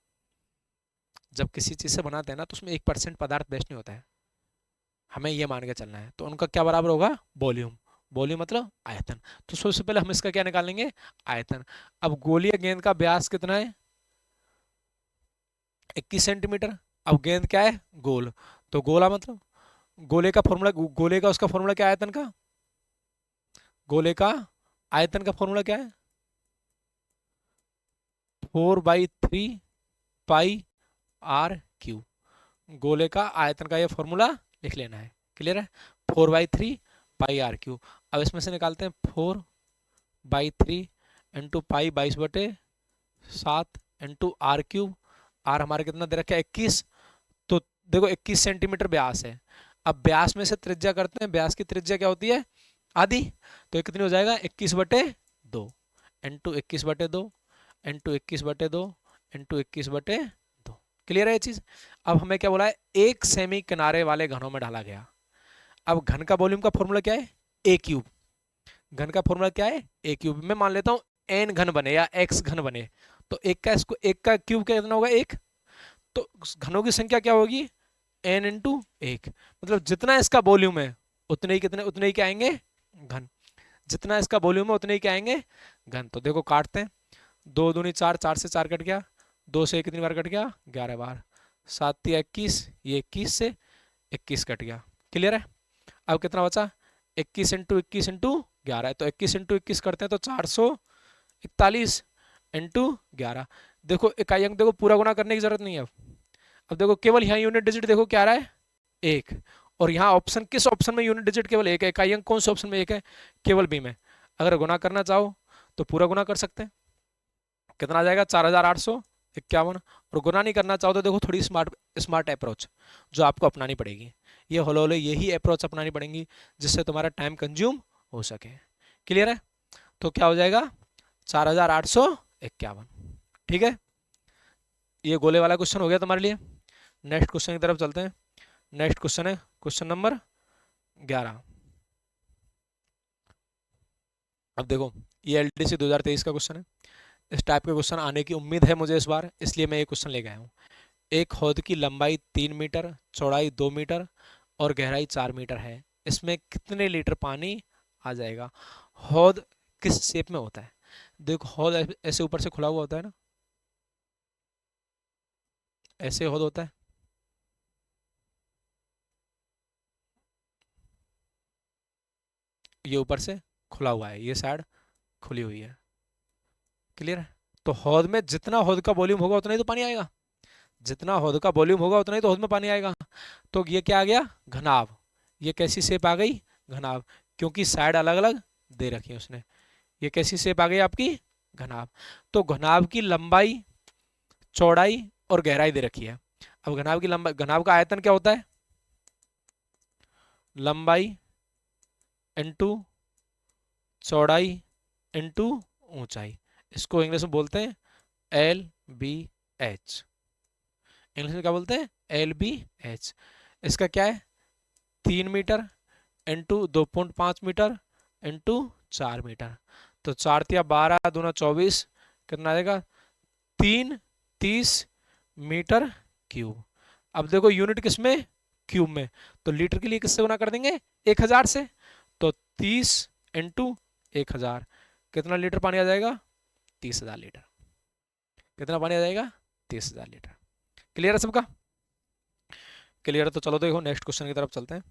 A: जब किसी चीज से बनाते हैं ना तो उसमें 1% पदार्थ वेस्ट नहीं होता है, हमें ये मान के चलना है। तो उनका क्या बराबर होगा? वॉल्यूम। वॉल्यूम मतलब आयतन। तो सबसे पहले हम इसका क्या निकालेंगे? आयतन। अब गोलीय गेंद का व्यास कितना है? 21 सेंटीमीटर। अब गेंद क्या है? गोल। तो गोला मतलब गोले का फॉर्मूला, गोले का उसका फॉर्मूला क्या है आयतन का? गोले का आयतन का फॉर्मूला क्या है? 4/3 πr क्यू। गोले का आयतन का ये फॉर्मूला लिख लेना है। क्लियर है? 4/3 πr क्यू। अब इसमें से निकालते हैं 4/3 into pi 22/7 into r³ are हमारे कितना दे रखा है? 21। तो देखो 21 सेंटीमीटर व्यास है। अब व्यास में से त्रिज्या करते हैं, व्यास की त्रिज्या क्या होती है? आधी। तो ये कितनी हो जाएगा? 21/2 इंटू 21/2 इंटू 21/2 इंटू 21/2। क्लियर है ये चीज? अब हमें क्या बोला है? 1 सेमी किनारे वाले घनों में डाला गया। अब घन का वॉल्यूम का फॉर्मूला क्या है? a³। घन का फॉर्मूला क्या है? a³। मैं मान लेता हूं n घन बने या x घन बने, तो एक का क्यूब कितना होगा? 1। तो घनों की संख्या क्या होगी? n into 1। मतलब जितना इसका वॉल्यूम है उतने ही क्या आएंगे? घन। जितना इसका वॉल्यूम है उतने ही क्या आएंगे? घन। तो देखो काटते हैं, 2 दूनी 4, 4 से 4 कट गया, 2 से कितनी बार कट गया? 11 बार। 7 या 21, ये 21 से 21 कट गया। क्लियर है? अब कितना बचा? 21 इंटू 21 इंटू 11। तो 21 इंटू 21 करते हैं तो 441 इंटू 11। देखो इकाई अंक देखो पूरा गुना करने की जरूरत नहीं है अब देखो केवल यहाँ यूनिट डिजिट देखो क्या आ रहा है, एक। और यहाँ ऑप्शन, किस ऑप्शन में यूनिट डिजिट केवल एक है, इकाई अंक कौन से ऑप्शन में एक है, केवल बी में। अगर गुना करना चाहो तो पूरा गुना कर सकते हैं, कितना आ जाएगा 4851। और गुना नहीं करना चाहो तो देखो थोड़ी स्मार्ट स्मार्ट अप्रोच जो आपको अपनानी पड़ेगी, ये होले होले यही अप्रोच अपनानी पड़ेगी जिससे तुम्हारा टाइम कंज्यूम हो सके। क्लियर है? तो क्या हो जाएगा 4851। ठीक है, ये गोले वाला क्वेश्चन हो गया तुम्हारे लिए। नेक्स्ट क्वेश्चन की तरफ चलते हैं। नेक्स्ट क्वेश्चन है क्वेश्चन नंबर 11। अब देखो ये एलडीसी 2023 का क्वेश्चन है। इस टाइप के क्वेश्चन आने की उम्मीद है मुझे इस बार, इसलिए मैं ये क्वेश्चन लेके आया हूँ। एक हौद की लंबाई 3 मीटर, चौड़ाई 2 मीटर और गहराई 4 मीटर है, इसमें कितने लीटर पानी आ जाएगा? हौद किस शेप में होता है? देखो हौद ऐसे ऊपर से खुला हुआ होता है ना, ऐसे हौद होता है, ये ऊपर से खुला हुआ है, ये साइड खुली हुई है। क्लियर है? तो हौद में जितना हौद का वॉल्यूम होगा उतना ही तो पानी आएगा, जितना हौद का वॉल्यूम होगा उतना ही तो हौद में पानी आएगा। तो ये क्या आ गया, घनाभ। ये कैसी शेप आ गई, घनाभ, क्योंकि साइड अलग अलग दे रखी है उसने। ये कैसी शेप आ गई आपकी, घनाभ। तो घनाभ की लंबाई, चौड़ाई और गहराई दे रखी है। अब घनाभ की लंबाई, घनाभ का आयतन क्या होता है, लंबाई इनटू चौड़ाई इनटू ऊंचाई। इसको इंग्लिश में बोलते हैं LBH। इंग्लिश में क्या बोलते हैं, LBH। इसका क्या है, 3 metre into 2.5 metre into 4 metre. तो 4×3 = 12, दूना 24, कितना आएगा 330 मीटर क्यूब। अब देखो यूनिट किस में, क्यूब में, तो लीटर के लिए किससे गुना कर देंगे, 1000 से। तो 30 इंटू 1000, कितना लीटर पानी आ जाएगा, 30,000 लीटर। कितना पानी आ जाएगा, 30,000 लीटर। क्लियर है सबका? क्लियर है तो चलो देखो नेक्स्ट क्वेश्चन की तरफ चलते हैं।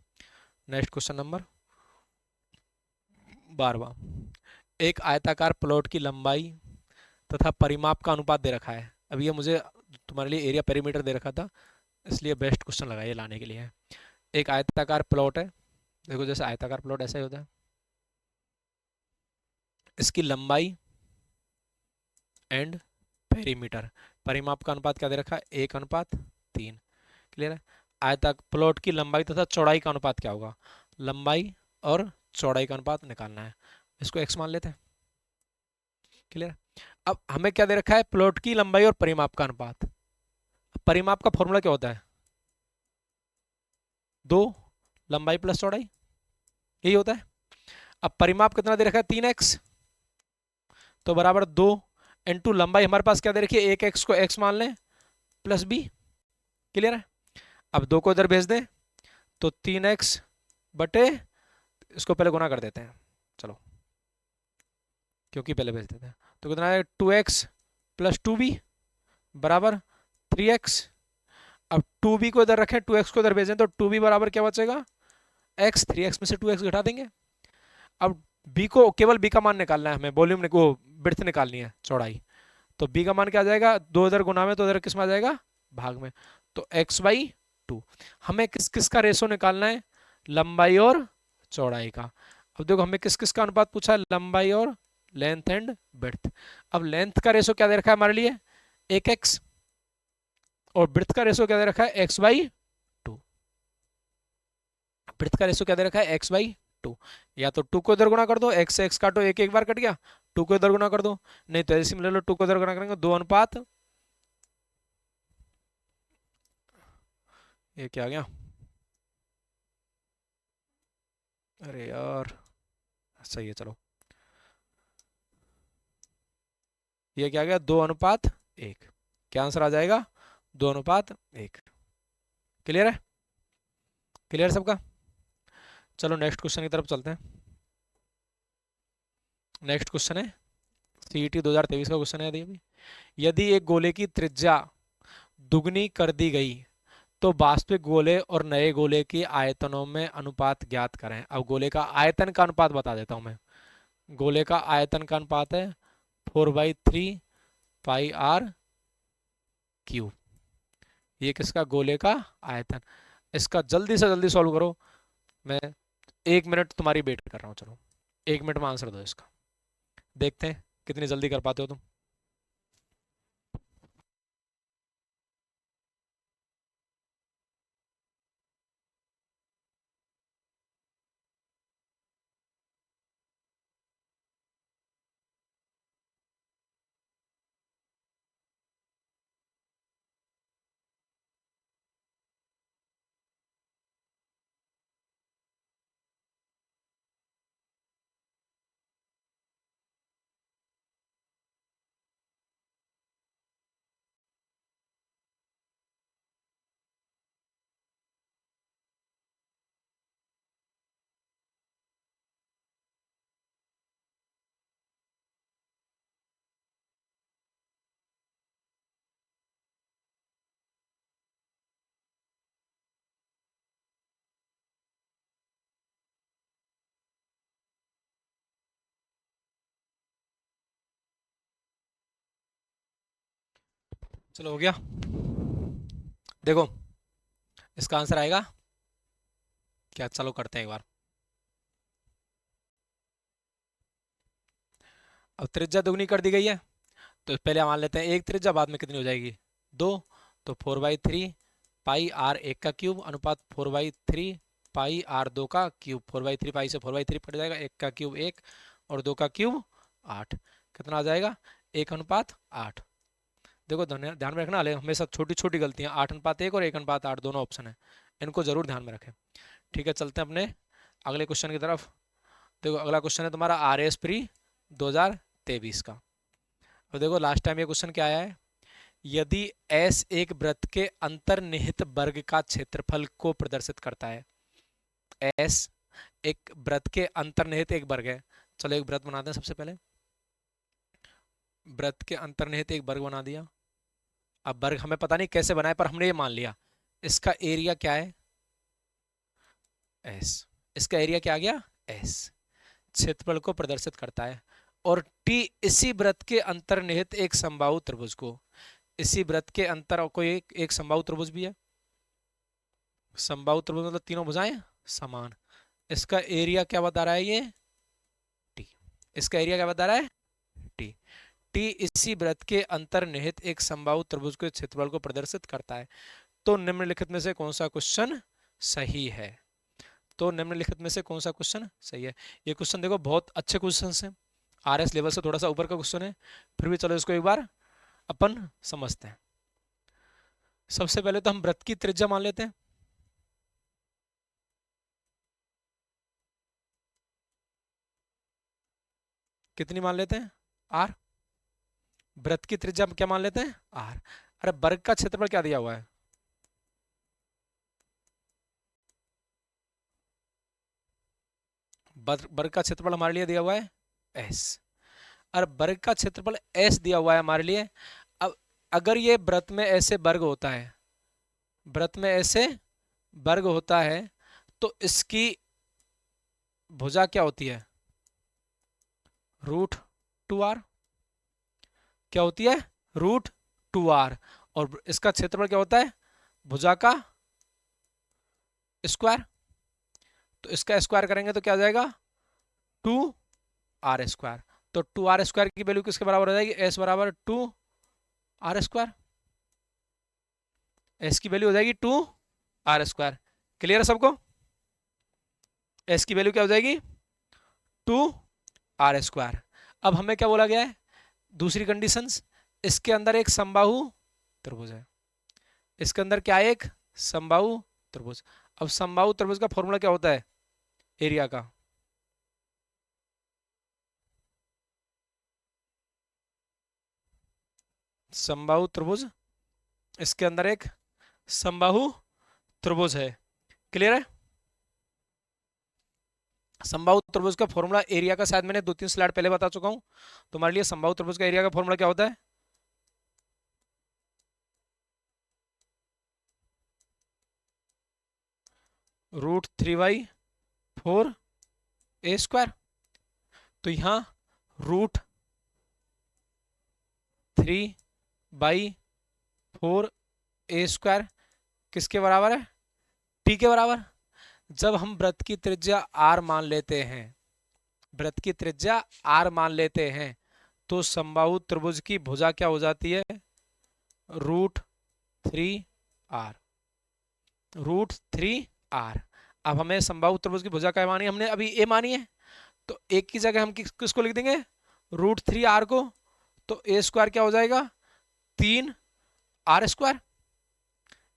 A: नेक्स्ट क्वेश्चन नंबर 12वां। एक आयताकार प्लॉट की लंबाई तथा परिमाप का अनुपात दे रखा है। अब ये मुझे तुम्हारे लिए एरिया पेरीमीटर दे रखा था, इसलिए बेस्ट क्वेश्चन लगा ये लाने के लिए। एक आयताकार प्लॉट है, देखो जैसे आयताकार प्लॉट ऐसा ही होता है, इसकी लंबाई एंड पेरीमीटर, परिमाप का अनुपात क्या दे रखा है, 1:3। क्लियर है? आयताकार प्लॉट की लंबाई तथा चौड़ाई का अनुपात क्या होगा, लंबाई और चौड़ाई का अनुपात निकालना है, इसको x मान लेते हैं। क्लियर? अब हमें क्या दे रखा है, प्लॉट की लंबाई और परिमाप का अनुपात। परिमाप का फॉर्मूला क्या होता है, 2 लंबाई प्लस चौड़ाई, यही होता है। अब परिमाप कितना दे रखा है, 3x, तो बराबर 2 इंटू लंबाई हमारे पास क्या दे रखी है, 1x को x मान लें प्लस b। क्लियर है? अब 2 को इधर भेज दें तो 3x बटे, इसको पहले गुना कर देते हैं चलो, क्योंकि पहले भेज देते हैं। तो कितना है, 2x प्लस 2b बराबर 3x। अब 2b को इधर रखें, 2x को इधर भेजें, तो 2b बराबर क्या बचेगा, x। 3x में से 2x घटा देंगे। अब b को, केवल b का मान निकालना है हमें, वॉल्यूम को विड्थ निकालनी है, चौड़ाई। तो b का मान क्या आ जाएगा, 2 इधर गुना में तो इधर किस में आ जाएगा, भाग में। तो x/2। हमें किस किस का रेशो निकालना है, लंबाई और चौड़ाई का। अब देखो हमें किस किस का अनुपात पूछा है, लंबाई और लेंथ एंड विड्थ। अब लेंथ का रेशो क्या दे रखा है हमारे लिए, 1x, और विड्थ का रेशो क्या दे रखा है, x/2। विड्थ का रेशो क्या दे रखा है, x/2। या तो 2 को इधर गुना कर दो, x से x काटो, एक एक बार कट गया, 2 को इधर गुना कर दो, नहीं तो ऐसे ले लो, 2 को इधर गुना करेंगे 2 ये क्या आ गया, अरे यार सही है चलो, ये क्या आ गया, 2:1। क्या आंसर आ जाएगा, 2:1। क्लियर है? क्लियर सबका? चलो नेक्स्ट क्वेश्चन की तरफ चलते हैं। नेक्स्ट क्वेश्चन है CET 2023 का क्वेश्चन है। यदि एक गोले की त्रिज्या दुगनी कर दी गई तो वास्तविक गोले और नए गोले के आयतनों में अनुपात ज्ञात करें। अब गोले का आयतन का अनुपात बता देता हूं मैं। गोले का आयतन का अनुपात है 4/3 πr क्यूब। ये किसका, गोले का आयतन। इसका जल्दी से जल्दी सॉल्व करो, मैं 1 मिनट तुम्हारी वेट कर रहा हूँ। चलो 1 मिनट में आंसर दो इसका, देखते हैं कितनी जल्दी कर पाते हो तुम। चलो हो गया, देखो इसका आंसर आएगा क्या। चलो करते हैं एक बार। अब त्रिज्या दुगनी कर दी गई है, तो पहले मान लेते हैं एक त्रिज्या, बाद में कितनी हो जाएगी, 2। तो 4/3 पाई आर 1 का क्यूब अनुपात 4/3 पाई आर 2 का क्यूब। 4/3 पाई से 4/3 कट जाएगा, 1 का क्यूब 1 और 2 का क्यूब 8। कितना आ जाएगा, 1:8। देखो ध्यान में रखना, हमेशा छोटी छोटी गलतियां, 8:1 और 1:8 दोनों ऑप्शन है, इनको जरूर ध्यान में रखें। ठीक है, चलते हैं अपने अगले क्वेश्चन की तरफ। देखो अगला क्वेश्चन है तुम्हारा आर एस प्री 2023 का। और देखो लास्ट टाइम ये क्वेश्चन क्या आया है, यदि एस एक वृत्त के अंतर्निहित वर्ग का क्षेत्रफल को प्रदर्शित करता है। एस एक वृत्त के अंतर्निहित एक वर्ग है। चलो एक वृत्त बनाते हैं सबसे पहले, वृत्त के अंतर्निहित एक वर्ग बना दिया। अब वर्ग हमें पता नहीं कैसे बनाए, पर हमने ये मान लिया इसका एरिया क्या है, एस। इसका एरिया क्या आ गया, एस। क्षेत्रफल को प्रदर्शित करता है। और टी इसी वृत्त के अंतर्निहित एक समबाहु त्रिभुज को, इसी वृत्त के अंतर कोई एक समबाहु त्रिभुज भी है। समबाहु त्रिभुज मतलब तीनों भुजाएं समान। इसका एरिया क्या बता रहा है, ये टी। इसका एरिया क्या बता रहा है, टी। टी इसी वृत्त के अंतर्निहित एक समबाहु त्रिभुज के क्षेत्रफल को प्रदर्शित करता है। तो निम्नलिखित में से कौन सा क्वेश्चन सही है। तो निम्नलिखित में से कौन सा क्वेश्चन सही है। ये क्वेश्चन देखो बहुत अच्छे क्वेश्चन हैं, आरएस लेवल से थोड़ा सा ऊपर का क्वेश्चन है, फिर भी चलो इसको एक बार अपन समझते हैं। सबसे पहले तो हम वृत्त की त्रिज्या मान लेते हैं। कितनी मान लेते हैं, आर। वृत्त की त्रिज्या क्या मान लेते हैं, आर। अरे वर्ग का क्षेत्रफल क्या दिया हुआ है, वर्ग का क्षेत्रफल हमारे लिए दिया हुआ है एस। और वर्ग का क्षेत्रफल एस दिया हुआ है हमारे लिए। अब अगर ये वृत्त में ऐसे वर्ग होता है, वृत्त में ऐसे वर्ग होता है, तो इसकी भुजा क्या होती है, √2r। क्या होती है, √2r। और इसका क्षेत्रफल क्या होता है, भुजा का स्क्वायर। तो इसका स्क्वायर करेंगे तो क्या आ जाएगा, 2r²। तो 2r² की वैल्यू किसके बराबर हो जाएगी, s बराबर 2r²। s की वैल्यू हो जाएगी 2r²। क्लियर है सबको, s की वैल्यू क्या हो जाएगी, 2r²। अब हमें क्या बोला गया है, दूसरी कंडीशंस, इसके अंदर एक समबाहु त्रिभुज है। इसके अंदर क्या है, एक समबाहु त्रिभुज। अब समबाहु त्रिभुज का फॉर्मूला क्या होता है, एरिया का। समबाहु त्रिभुज, इसके अंदर एक समबाहु त्रिभुज है। क्लियर है, समबाहु त्रिभुज का फॉर्मूला एरिया का शायद मैंने 2-3 स्लाइड पहले बता चुका हूं। तुम्हारे लिए समबाहु त्रिभुज का एरिया का फॉर्मूला क्या होता है, √3/4 a²। तो यहां √3/4 4a² किसके बराबर है, टी के बराबर। जब हम वृत्त की त्रिज्या r मान लेते हैं, वृत्त की त्रिज्या r मान लेते हैं, तो समबाहु त्रिभुज की भुजा क्या हो जाती है, √3r, √3r। अब हमें समबाहु त्रिभुज की भुजा क्या मानी है, हमने अभी a मानी है, तो एक की जगह हम किसको लिख देंगे, √3r को। तो a² क्या हो जाएगा, 3r²,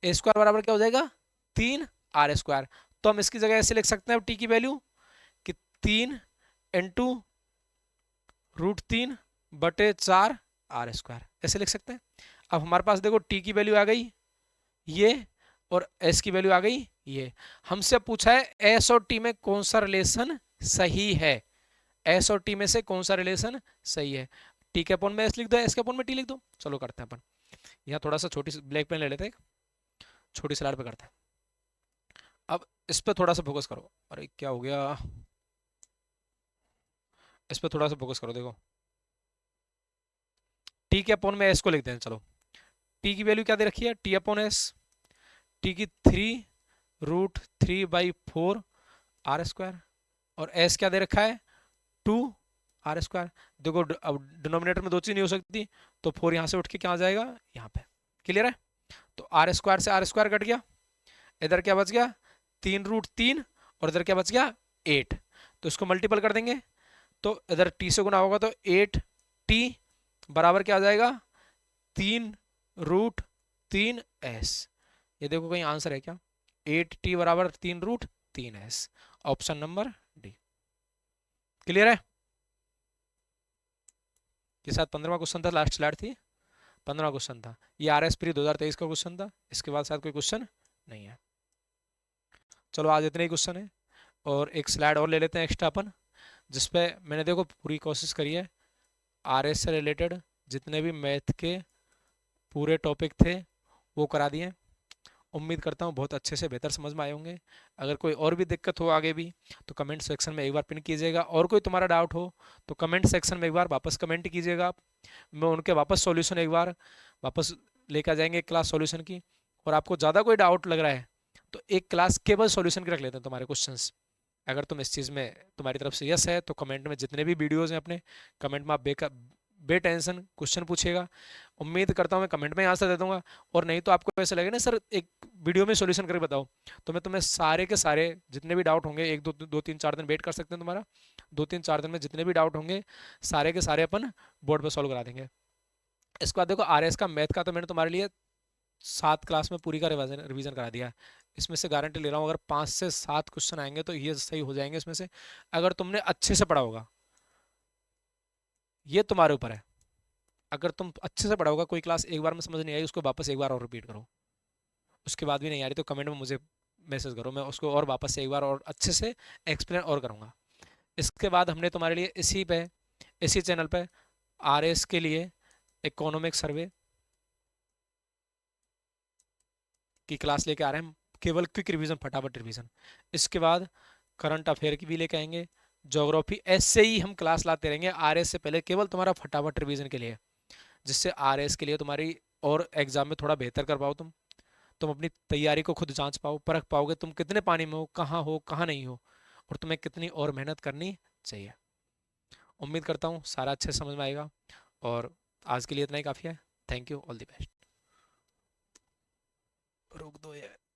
A: a² बराबर क्या हो जाएगा, 3r²। तो हम इसकी जगह ऐसे लिख सकते हैं टी की वैल्यू कि 3 × √3/4r², ऐसे लिख सकते हैं। अब हमारे पास देखो टी की वैल्यू आ गई ये, और एस की वैल्यू आ गई ये। हमसे पूछा है एस और टी में कौन सा रिलेशन सही है, एस और टी में से कौन सा रिलेशन सही है। टी के अपॉन में एस लिख दो, एस के अपॉन में टी लिख दो। चलो करते हैं अपन, यहाँ थोड़ा सा छोटी ब्लैक पेन ले लेते हैं, छोटी स्लाइड पे करते हैं। अब इस पे थोड़ा सा फोकस करो, अरे क्या हो गया, इस पे थोड़ा सा फोकस करो। देखो टी के अपॉन में एस को लिखते हैं। चलो टी की वैल्यू क्या दे रखी है, टी अपॉन एस, टी की 3√3/4r², और एस क्या दे रखा है, 2r²। देखो अब डिनोमिनेटर में दो चीज नहीं हो सकती, तो 4 यहां से उठ के क्या आ जाएगा, यहाँ पे। क्लियर है, तो r² से r² कट गया, इधर क्या बच गया, 3√3, और इधर क्या बच गया, 8। तो इसको मल्टीपल कर देंगे, तो इधर t से गुना होगा, तो 8t बराबर क्या आ जाएगा, 3√3s। ये देखो कहीं आंसर है क्या, 8t बराबर 3√3s, option number D. Clear है, ये शायद 15वां क्वेश्चन था, लास्ट स्लाइड थी, 15वां क्वेश्चन था ये, RS प्री 2023 का क्वेश्चन था। इसके बाद शायद कोई क्वेश्चन नहीं है। चलो आज इतने ही क्वेश्चन है, और एक स्लाइड और ले लेते हैं एक्स्ट्रा अपन, जिसपे मैंने देखो पूरी कोशिश करी है RS से रिलेटेड जितने भी मैथ के पूरे टॉपिक थे वो करा दिए। उम्मीद करता हूँ बहुत अच्छे से बेहतर समझ में आए होंगे। अगर कोई और भी दिक्कत हो आगे भी, तो कमेंट सेक्शन में एक बार पिन कीजिएगा, और कोई तुम्हारा डाउट हो तो कमेंट सेक्शन में एक बार वापस कमेंट कीजिएगा आप, मैं उनके वापस सॉल्यूशन एक बार वापस लेकर जाएंगे क्लास सॉल्यूशन की। और आपको ज़्यादा कोई डाउट लग रहा है तो एक क्लास केवल सॉल्यूशन की रख लेते हैं तुम्हारे क्वेश्चंस। अगर तुम इस चीज़ में तुम्हारी तरफ से यस है, तो कमेंट में जितने भी वीडियोज़ हैं अपने, कमेंट में आप बेटेंशन क्वेश्चन पूछिएगा। उम्मीद करता हूँ मैं कमेंट में आंसर दे दूंगा, और नहीं तो आपको ऐसा लगे ना सर एक वीडियो में सॉल्यूशन करके बताओ, तो मैं तुम्हें सारे के सारे जितने भी डाउट होंगे, एक दो तीन चार दिन वेट कर सकते हैं तुम्हारा, 2-3-4 दिन में जितने भी डाउट होंगे सारे के सारे अपन बोर्ड पर सॉल्व करा देंगे। इसके बाद देखो RS का मैथ का तो मैंने तुम्हारे लिए 7 क्लास में पूरी का रिवीजन करा दिया है। इसमें से गारंटी ले रहा हूँ अगर 5 से 7 क्वेश्चन आएंगे तो ये सही हो जाएंगे इसमें से, अगर तुमने अच्छे से पढ़ा होगा। ये तुम्हारे ऊपर है, अगर तुम अच्छे से पढ़ा होगा, कोई क्लास एक बार में समझ नहीं आई उसको वापस एक बार और रिपीट करो, उसके बाद भी नहीं आ रही तो कमेंट में मुझे मैसेज करो, मैं उसको और वापस से एक बार और अच्छे से एक्सप्लेन और करूँगा। इसके बाद हमने तुम्हारे लिए इसी चैनल पे RS के लिए इकोनॉमिक सर्वे की क्लास लेके आ रहे हैं हम, केवल क्विक रिवीजन, फटाफट रिवीजन। इसके बाद करंट अफेयर की भी लेके आएंगे, ज्योग्राफी, ऐसे ही हम क्लास लाते रहेंगे RS से पहले, केवल तुम्हारा फटाफट रिवीजन के लिए, जिससे RS के लिए तुम्हारी और एग्जाम में थोड़ा बेहतर कर पाओ तुम अपनी तैयारी को खुद जांच पाओ, परख पाओगे तुम कितने पानी में हो कहाँ नहीं हो, और तुम्हें कितनी और मेहनत करनी चाहिए। उम्मीद करता हूँ सारा अच्छे से समझ में आएगा, और आज के लिए इतना ही काफ़ी है। Thank you, all the best. रोक दो ये।